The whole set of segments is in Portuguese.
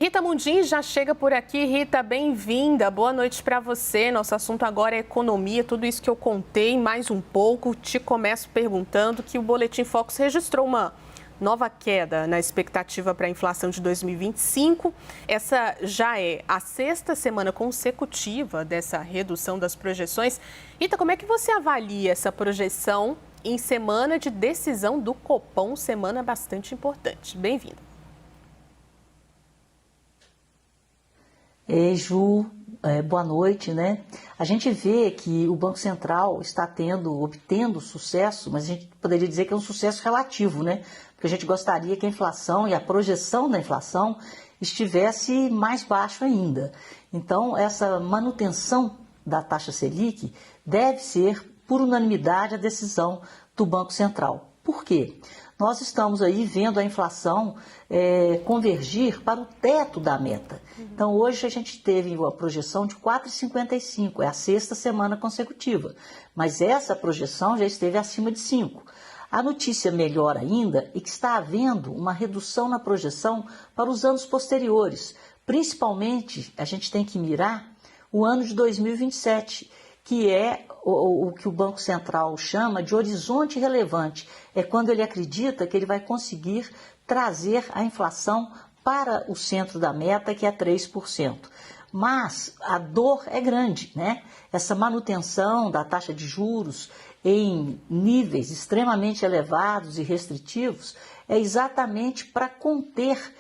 Rita Mundim já chega por aqui. Rita, bem-vinda. Boa noite para você. Nosso assunto agora é economia. Tudo isso que eu contei, mais um pouco. Te começo perguntando que o Boletim Focus registrou uma nova queda na expectativa para a inflação de 2025. Essa já é a sexta semana consecutiva dessa redução das projeções. Rita, como é que você avalia essa projeção em semana de decisão do Copom, semana bastante importante? Bem-vinda. Ju, boa noite, né? A gente vê que o Banco Central está obtendo sucesso, mas a gente poderia dizer que é um sucesso relativo, né? Porque a gente gostaria que a inflação e a projeção da inflação estivesse mais baixo ainda. Então, essa manutenção da taxa Selic deve ser, por unanimidade, a decisão do Banco Central. Por quê? Nós estamos aí vendo a inflação convergir para o teto da meta. Então, hoje a gente teve uma projeção de 4,55, é a sexta semana consecutiva, mas essa projeção já esteve acima de 5. A notícia melhor ainda é que está havendo uma redução na projeção para os anos posteriores. Principalmente, a gente tem que mirar o ano de 2027, que é o que o Banco Central chama de horizonte relevante. É quando ele acredita que ele vai conseguir trazer a inflação para o centro da meta, que é 3%. Mas a dor é grande, né? Essa manutenção da taxa de juros em níveis extremamente elevados e restritivos é exatamente para conter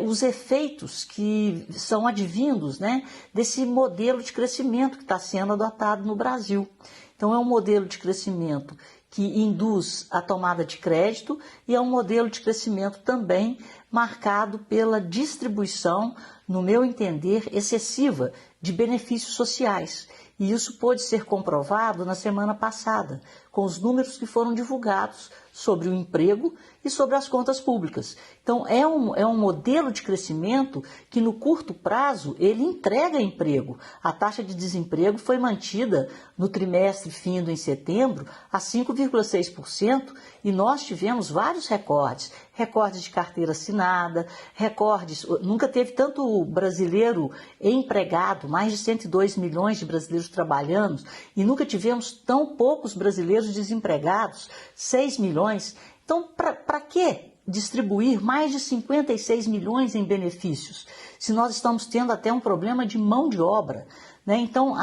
os efeitos que são advindos, né, desse modelo de crescimento que está sendo adotado no Brasil. Então, é um modelo de crescimento que induz a tomada de crédito e é um modelo de crescimento também marcado pela distribuição, no meu entender, excessiva de benefícios sociais. E isso pôde ser comprovado na semana passada, com os números que foram divulgados sobre o emprego e sobre as contas públicas. Então, é um modelo de crescimento que, no curto prazo, ele entrega emprego. A taxa de desemprego foi mantida no trimestre findo em setembro a 5,6% e nós tivemos vários recordes. Recordes de carteira assinada, recordes... Nunca teve tanto brasileiro empregado, mais de 102 milhões de brasileiros trabalhando, e nunca tivemos tão poucos brasileiros desempregados, 6 milhões. Então, para que distribuir mais de 56 milhões em benefícios, se nós estamos tendo até um problema de mão de obra, né? Então,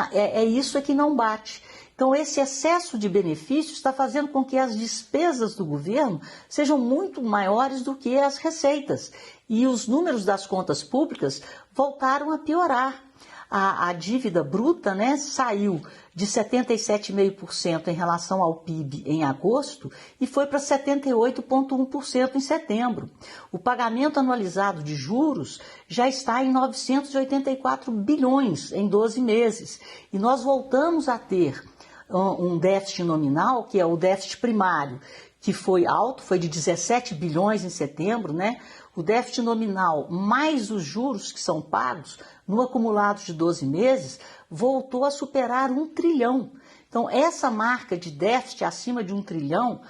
isso que não bate. Então, esse excesso de benefícios está fazendo com que as despesas do governo sejam muito maiores do que as receitas. E os números das contas públicas voltaram a piorar. A dívida bruta, né, saiu de 77,5% em relação ao PIB em agosto e foi para 78,1% em setembro. O pagamento anualizado de juros já está em 984 bilhões em 12 meses. E nós voltamos a ter um déficit nominal, que é o déficit primário, que foi alto, foi de 17 bilhões em setembro, né? O déficit nominal mais os juros que são pagos, no acumulado de 12 meses, voltou a superar 1 trilhão. Então, essa marca de déficit acima de 1 trilhão,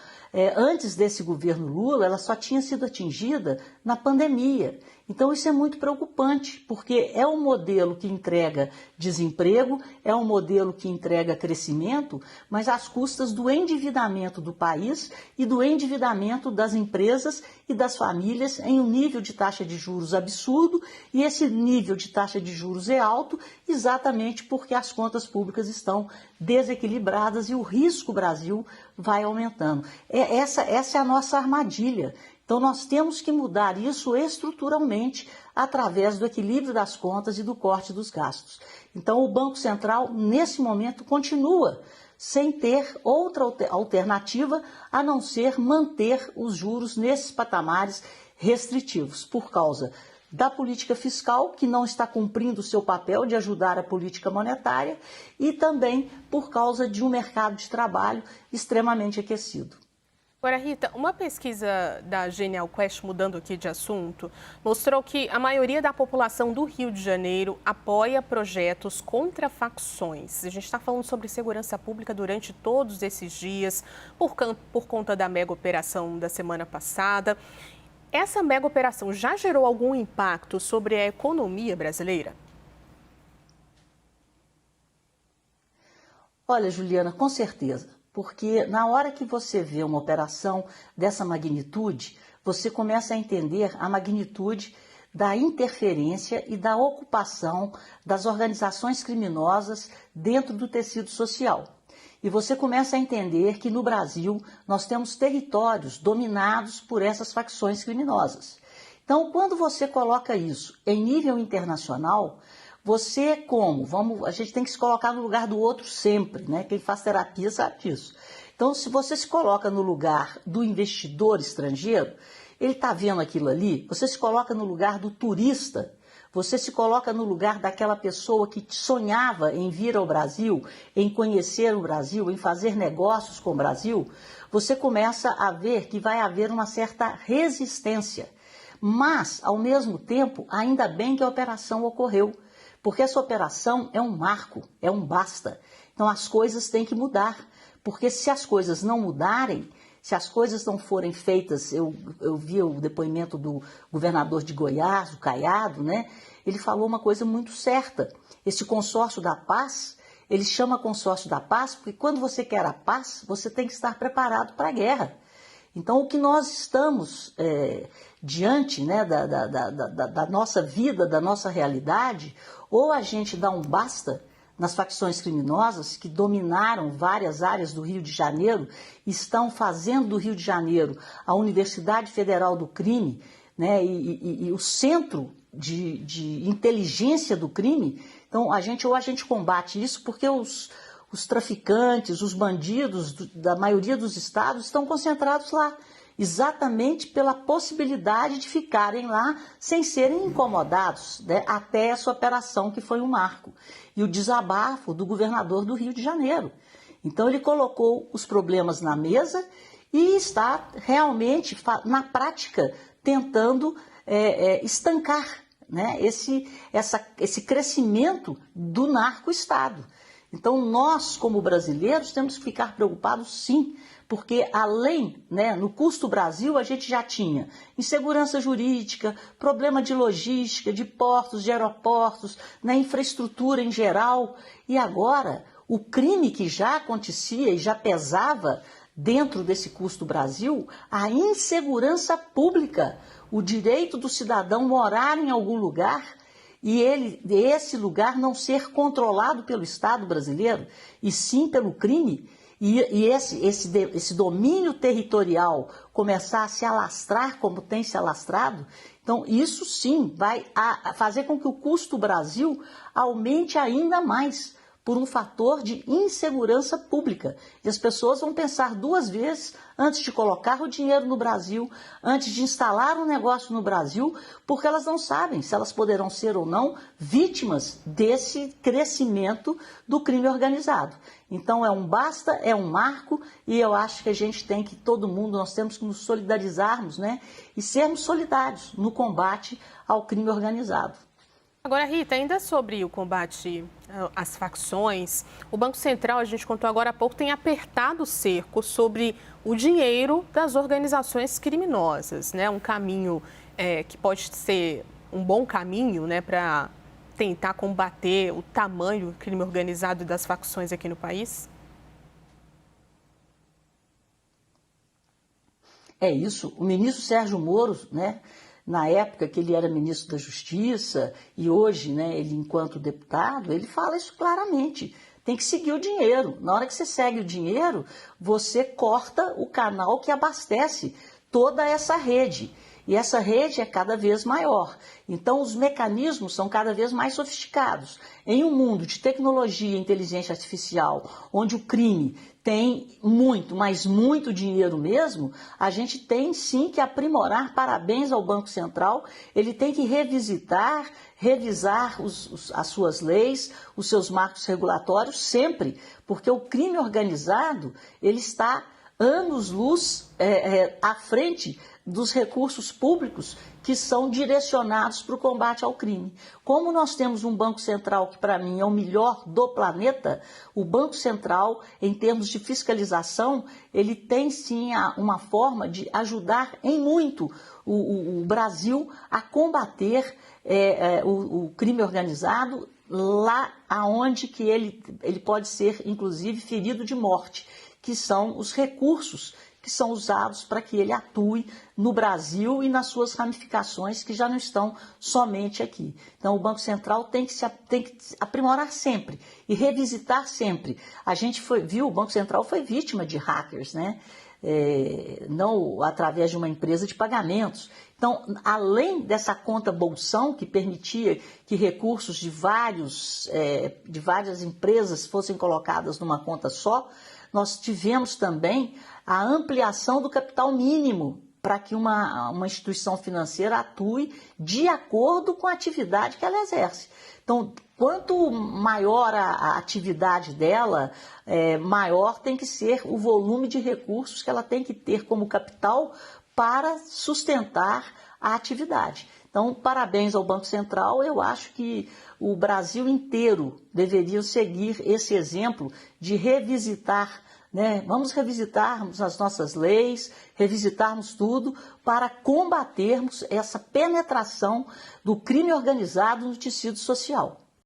antes desse governo Lula, ela só tinha sido atingida na pandemia. Então, isso é muito preocupante, porque é um modelo que entrega desemprego, é um modelo que entrega crescimento, mas às custas do endividamento do país e do endividamento das empresas e das famílias em um nível de taxa de juros absurdo, e esse nível de taxa de juros é alto exatamente porque as contas públicas estão desequilibradas e o risco Brasil vai aumentando. Essa é a nossa armadilha. Então, nós temos que mudar isso estruturalmente através do equilíbrio das contas e do corte dos gastos. Então, o Banco Central, nesse momento, continua sem ter outra alternativa a não ser manter os juros nesses patamares restritivos, por causa da política fiscal, que não está cumprindo o seu papel de ajudar a política monetária, e também por causa de um mercado de trabalho extremamente aquecido. Agora, Rita, uma pesquisa da Genial Quest, mudando aqui de assunto, mostrou que a maioria da população do Rio de Janeiro apoia projetos contra facções. A gente está falando sobre segurança pública durante todos esses dias, por conta da mega operação da semana passada. essa mega operação já gerou algum impacto sobre a economia brasileira? Olha, Juliana, com certeza, porque na hora que você vê uma operação dessa magnitude, você começa a entender a magnitude da interferência e da ocupação das organizações criminosas dentro do tecido social. E você começa a entender que no Brasil nós temos territórios dominados por essas facções criminosas. Então, quando você coloca isso em nível internacional, você a gente tem que se colocar no lugar do outro sempre, né? Quem faz terapia sabe disso. Então, se você se coloca no lugar do investidor estrangeiro, ele está vendo aquilo ali, você se coloca no lugar do turista, você se coloca no lugar daquela pessoa que sonhava em vir ao Brasil, em conhecer o Brasil, em fazer negócios com o Brasil, você começa a ver que vai haver uma certa resistência. Mas, ao mesmo tempo, ainda bem que a operação ocorreu, porque essa operação é um marco, é um basta. Então as coisas têm que mudar, porque se as coisas não mudarem, se as coisas não forem feitas, eu vi o depoimento do governador de Goiás, o Caiado, né? Ele falou uma coisa muito certa. Esse consórcio da paz, ele chama consórcio da paz porque quando você quer a paz, você tem que estar preparado para a guerra. Então, o que nós estamos diante, né, da nossa vida, da nossa realidade, ou a gente dá um basta nas facções criminosas que dominaram várias áreas do Rio de Janeiro, estão fazendo do Rio de Janeiro a Universidade Federal do Crime, né, e o centro de inteligência do crime. Então, a gente combate isso porque os traficantes, os bandidos da maioria dos estados estão concentrados lá, exatamente pela possibilidade de ficarem lá sem serem incomodados, né, até essa operação que foi um marco. E o desabafo do governador do Rio de Janeiro. Então ele colocou os problemas na mesa e está realmente, na prática, tentando estancar, né, esse crescimento do narco-estado. Então nós, como brasileiros, temos que ficar preocupados sim, porque além, né, no custo Brasil, a gente já tinha insegurança jurídica, problema de logística, de portos, de aeroportos, na infraestrutura em geral, e agora o crime que já acontecia e já pesava dentro desse custo Brasil, a insegurança pública, o direito do cidadão morar em algum lugar e esse lugar não ser controlado pelo Estado brasileiro, e sim pelo crime, e esse domínio territorial começar a se alastrar como tem se alastrado. Então isso sim vai fazer com que o custo Brasil aumente ainda mais por um fator de insegurança pública. E as pessoas vão pensar duas vezes antes de colocar o dinheiro no Brasil, antes de instalar um negócio no Brasil, porque elas não sabem se elas poderão ser ou não vítimas desse crescimento do crime organizado. Então é um basta, é um marco, e eu acho que a gente tem que, todo mundo, nós temos que nos solidarizarmos, né, e sermos solidários no combate ao crime organizado. Agora, Rita, ainda sobre o combate às facções, o Banco Central, a gente contou agora há pouco, tem apertado o cerco sobre o dinheiro das organizações criminosas, né? Um caminho que pode ser um bom caminho, né, para tentar combater o tamanho do crime organizado das facções aqui no país? É isso. O ministro Sérgio Moro, né, na época que ele era ministro da Justiça e hoje, né, ele enquanto deputado, ele fala isso claramente. Tem que seguir o dinheiro. Na hora que você segue o dinheiro, você corta o canal que abastece toda essa rede. E essa rede é cada vez maior. Então, os mecanismos são cada vez mais sofisticados. Em um mundo de tecnologia e inteligência artificial, onde o crime tem muito, mas muito dinheiro mesmo, a gente tem sim que aprimorar. Parabéns ao Banco Central. Ele tem que revisar as suas leis, os seus marcos regulatórios sempre, porque o crime organizado, ele está anos-luz à frente dos recursos públicos que são direcionados para o combate ao crime. Como nós temos um Banco Central que, para mim, é o melhor do planeta, o Banco Central, em termos de fiscalização, ele tem sim uma forma de ajudar em muito o Brasil a combater o crime organizado lá aonde que ele pode ser, inclusive, ferido de morte, que são os recursos que são usados para que ele atue no Brasil e nas suas ramificações, que já não estão somente aqui. Então, o Banco Central tem que aprimorar sempre e revisitar sempre. A gente viu, o Banco Central foi vítima de hackers, né? Não através de uma empresa de pagamentos. Então, além dessa conta bolsão, que permitia que recursos de várias empresas fossem colocadas numa conta só, nós tivemos também a ampliação do capital mínimo para que uma instituição financeira atue de acordo com a atividade que ela exerce. Então, quanto maior a atividade dela, maior tem que ser o volume de recursos que ela tem que ter como capital para sustentar a atividade. Então, parabéns ao Banco Central. Eu acho que o Brasil inteiro deveria seguir esse exemplo de revisitar, né? Vamos revisitarmos as nossas leis, revisitarmos tudo para combatermos essa penetração do crime organizado no tecido social.